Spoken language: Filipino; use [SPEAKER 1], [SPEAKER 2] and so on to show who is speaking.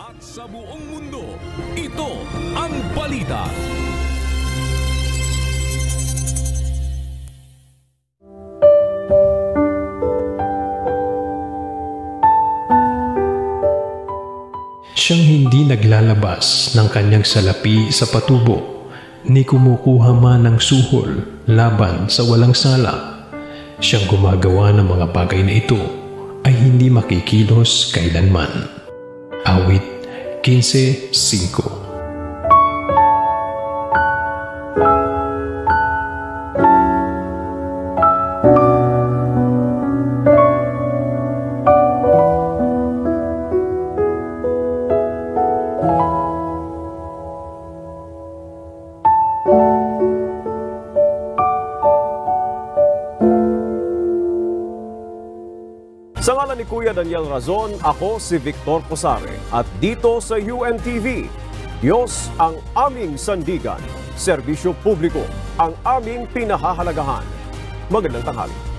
[SPEAKER 1] At sa buong mundo, ito ang balita.
[SPEAKER 2] Siyang hindi naglalabas ng kanyang salapi sa patubo, ni kumukuha man ng suhol laban sa walang sala. Siyang gumagawa ng mga bagay na ito ay hindi makikilos kailanman. Awit 15:5.
[SPEAKER 3] Sa ngalan ni Kuya Daniel Razon, ako si Victor Posare at dito sa UNTV, Diyos ang aming sandigan, serbisyo publiko ang aming pinahahalagahan. Magandang tanghali.